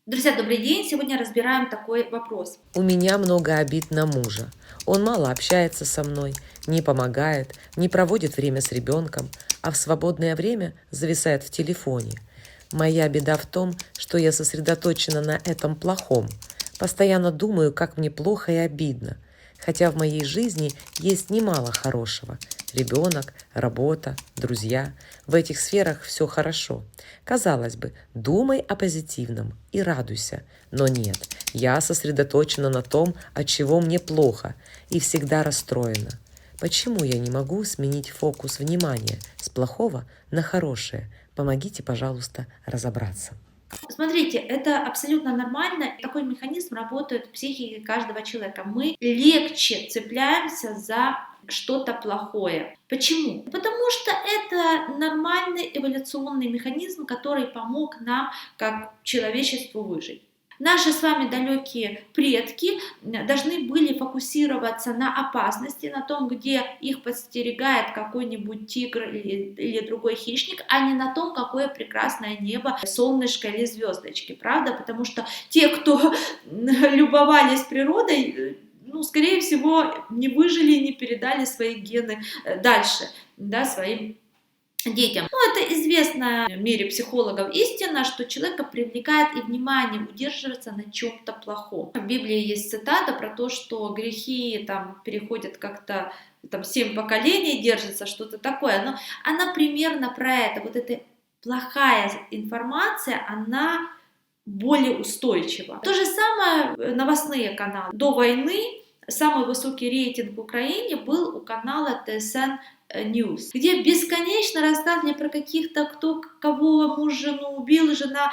Друзья, добрый день! Сегодня разбираем такой вопрос. У меня много обид на мужа. Он мало общается со мной, не помогает, не проводит время с ребенком, а в свободное время зависает в телефоне. Моя беда в том, что я сосредоточена на этом плохом. Постоянно думаю, как мне плохо и обидно. Хотя в моей жизни есть немало хорошего. Ребенок, работа, друзья. В этих сферах все хорошо. Казалось бы, думай о позитивном и радуйся. Но нет, я сосредоточена на том, от чего мне плохо, и всегда расстроена. Почему я не могу сменить фокус внимания с плохого на хорошее? Помогите, пожалуйста, разобраться. Смотрите, это абсолютно нормально. Такой механизм работает в психике каждого человека. Мы легче цепляемся за что-то плохое. Почему? Потому что это нормальный эволюционный механизм, который помог нам, как человечеству, выжить. Наши с вами далекие предки должны были фокусироваться на опасности, на том, где их подстерегает какой-нибудь тигр или другой хищник, а не на том, какое прекрасное небо, солнышко или звездочки, правда? Потому что те, кто любовались природой, ну, скорее всего, не выжили и не передали свои гены дальше, да, своим детям. Ну, это известная в мире психологов истина, что человека привлекает и внимание удерживаться на чем-то плохом. В Библии есть цитата про то, что грехи там переходят как-то, там 7 поколений держится, что-то такое. Но она примерно про это. Вот эта плохая информация, она более устойчива. То же самое новостные каналы. До войны самый высокий рейтинг в Украине был у канала ТСН News, где бесконечно рассказывали про каких-то, кто кого муж жену убил, жена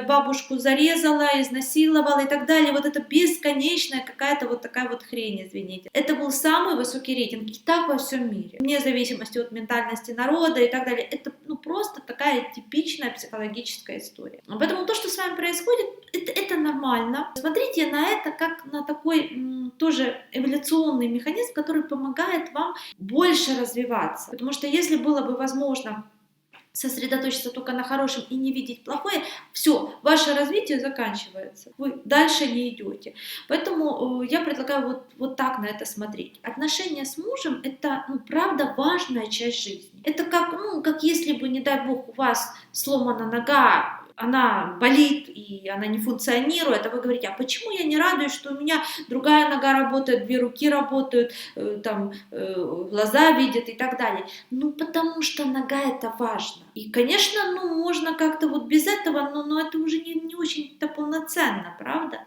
бабушку зарезала, изнасиловала и так далее. Вот это бесконечная какая-то вот такая вот хрень, извините. Это был самый высокий рейтинг. И так во всем мире. Вне зависимости от ментальности народа и так далее. Это просто такая типичная психологическая история. Поэтому то, что с вами происходит, это нормально. Смотрите на это как на такой тоже эволюционный механизм, который помогает вам больше развиваться. Потому что если было бы возможно сосредоточиться только на хорошем и не видеть плохое, все, ваше развитие заканчивается. Вы дальше не идете. Поэтому я предлагаю вот так на это смотреть. Отношения с мужем — это, правда, важная часть жизни. Это как если бы, не дай бог, у вас сломана нога, она болит и она не функционирует, а вы говорите: а почему я не радуюсь, что у меня другая нога работает, 2 руки работают, глаза видят и так далее? Потому что нога — это важно. И, конечно, можно как-то вот без этого, но это уже не очень-то полноценно, правда?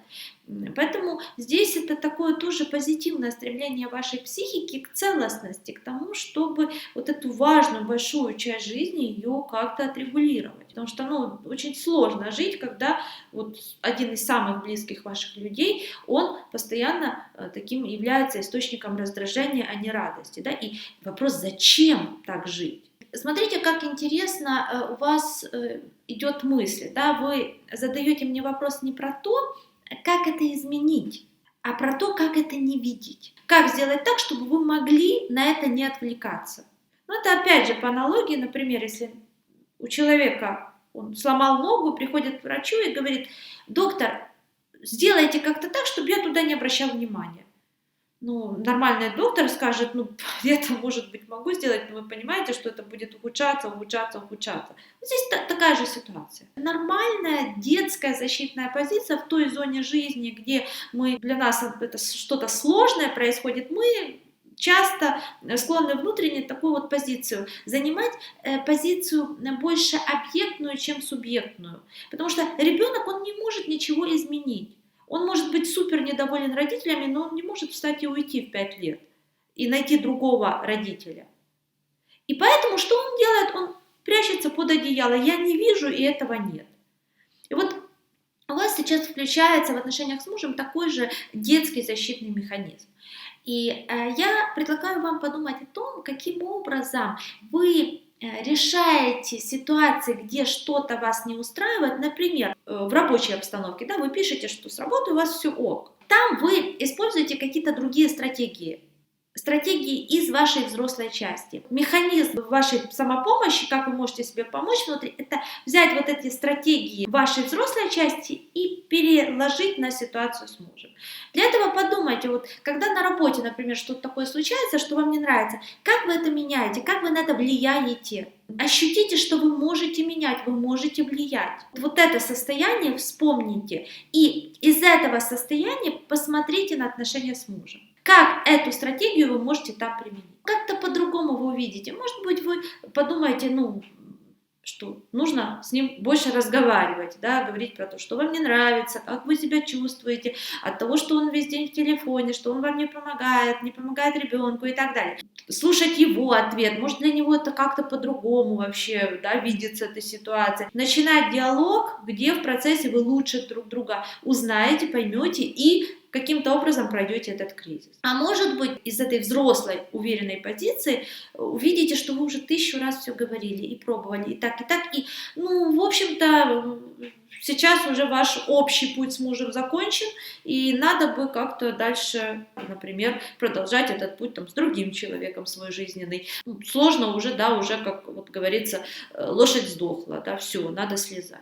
Поэтому здесь это такое тоже позитивное стремление вашей психики к целостности, к тому, чтобы вот эту важную большую часть жизни ее как-то отрегулировать. Потому что очень сложно жить, когда вот один из самых близких ваших людей, он постоянно таким является источником раздражения, а не радости. Да? И вопрос, зачем так жить? Смотрите, как интересно у вас идет мысль. Да? Вы задаете мне вопрос не про то, как это изменить, а про то, как это не видеть. Как сделать так, чтобы вы могли на это не отвлекаться. Это опять же по аналогии, например, если у человека он сломал ногу, приходит к врачу и говорит: доктор, сделайте как-то так, чтобы я туда не обращал внимания. Нормальный доктор скажет: я-то, может быть, могу сделать, но вы понимаете, что это будет ухудшаться. Здесь такая же ситуация. Нормальная детская защитная позиция в той зоне жизни, где для нас это что-то сложное происходит, мы часто склонны внутренне такую вот позицию занимать, позицию больше объектную, чем субъектную. Потому что ребенок, он не может ничего изменить. Он может быть супер недоволен родителями, но он не может встать и уйти в 5 лет и найти другого родителя. И поэтому что он делает? Он прячется под одеяло. Я не вижу, и этого нет. И вот у вас сейчас включается в отношениях с мужем такой же детский защитный механизм. И я предлагаю вам подумать о том, каким образом вы решаете ситуации, где что-то вас не устраивает, например, в рабочей обстановке, да, вы пишете, что с работой у вас все ок. Там вы используете какие-то другие стратегии стратегии из вашей взрослой части. Механизм вашей самопомощи, как вы можете себе помочь внутри, это взять вот эти стратегии вашей взрослой части и переложить на ситуацию с мужем. Для этого подумайте, вот когда на работе, например, что-то такое случается, что вам не нравится, как вы это меняете, как вы на это влияете. Ощутите, что вы можете менять, вы можете влиять. Вот это состояние вспомните, и из этого состояния посмотрите на отношения с мужем. Как эту стратегию вы можете там применить? Как-то по-другому вы увидите. Может быть, вы подумаете, что нужно с ним больше разговаривать, да, говорить про то, что вам не нравится, как вы себя чувствуете, от того, что он весь день в телефоне, что он вам не помогает ребенку и так далее. Слушать его ответ, может, для него это как-то по-другому вообще, да, видится эта ситуация. Начинать диалог, где в процессе вы лучше друг друга узнаете, поймете и каким-то образом пройдете этот кризис. А может быть, из этой взрослой, уверенной позиции увидите, что вы уже 1000 раз все говорили и пробовали, и так, и, в общем-то, сейчас уже ваш общий путь с мужем закончен, и надо бы как-то дальше, например, продолжать этот путь там, с другим человеком свой жизненный. Сложно уже, да, уже, как вот говорится, лошадь сдохла, да, все, надо слезать.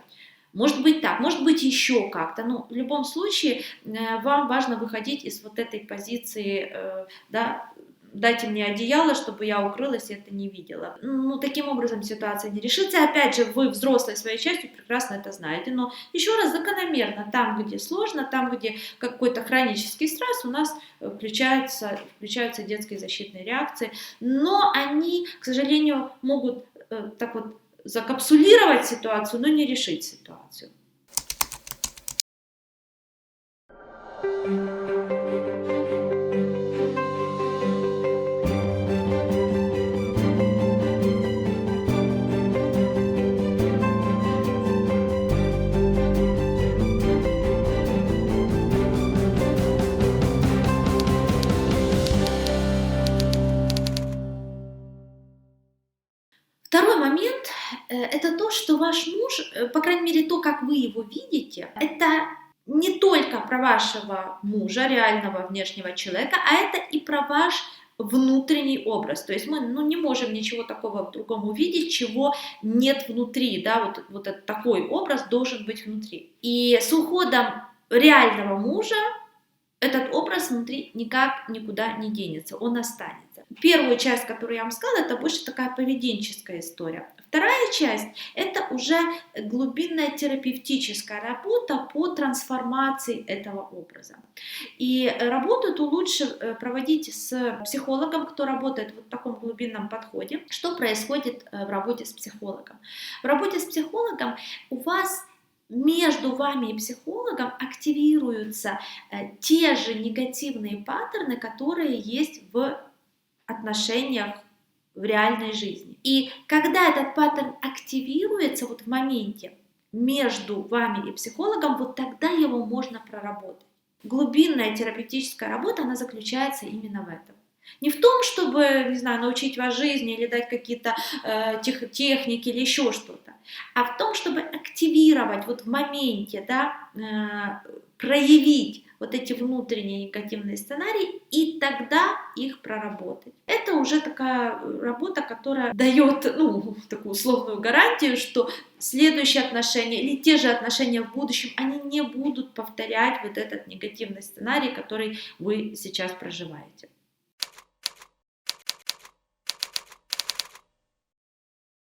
Может быть так, может быть еще как-то, но в любом случае вам важно выходить из вот этой позиции, да, дайте мне одеяло, чтобы я укрылась и это не видела. Таким образом ситуация не решится. Опять же, вы взрослой своей частью прекрасно это знаете, но еще раз закономерно, там, где сложно, там, где какой-то хронический стресс, у нас включаются детские защитные реакции, но они, к сожалению, могут так вот закапсулировать ситуацию, но не решить ситуацию. Второй момент – это то, что ваш муж, по крайней мере, то, как вы его видите, это не только про вашего мужа, реального внешнего человека, а это и про ваш внутренний образ. То есть мы не можем ничего такого в другом увидеть, чего нет внутри. Да? Вот этот такой образ должен быть внутри. И с уходом реального мужа этот образ внутри никак никуда не денется, он останется. Первую часть, которую я вам сказала, это больше такая поведенческая история. Вторая часть – это уже глубинная терапевтическая работа по трансформации этого образа. И работу эту лучше проводить с психологом, кто работает в таком глубинном подходе. Что происходит в работе с психологом? В работе с психологом у вас между вами и психологом активируются те же негативные паттерны, которые есть в отношениях в реальной жизни. И когда этот паттерн активируется в моменте между вами и психологом, вот тогда его можно проработать. Глубинная терапевтическая работа, она заключается именно в этом. Не в том, чтобы, научить вас жизни или дать какие-то техники или еще что-то, а в том, чтобы активировать в моменте, да, проявить вот эти внутренние негативные сценарии и тогда их проработать. Это уже такая работа, которая дает, такую условную гарантию, что следующие отношения или те же отношения в будущем, они не будут повторять вот этот негативный сценарий, который вы сейчас проживаете.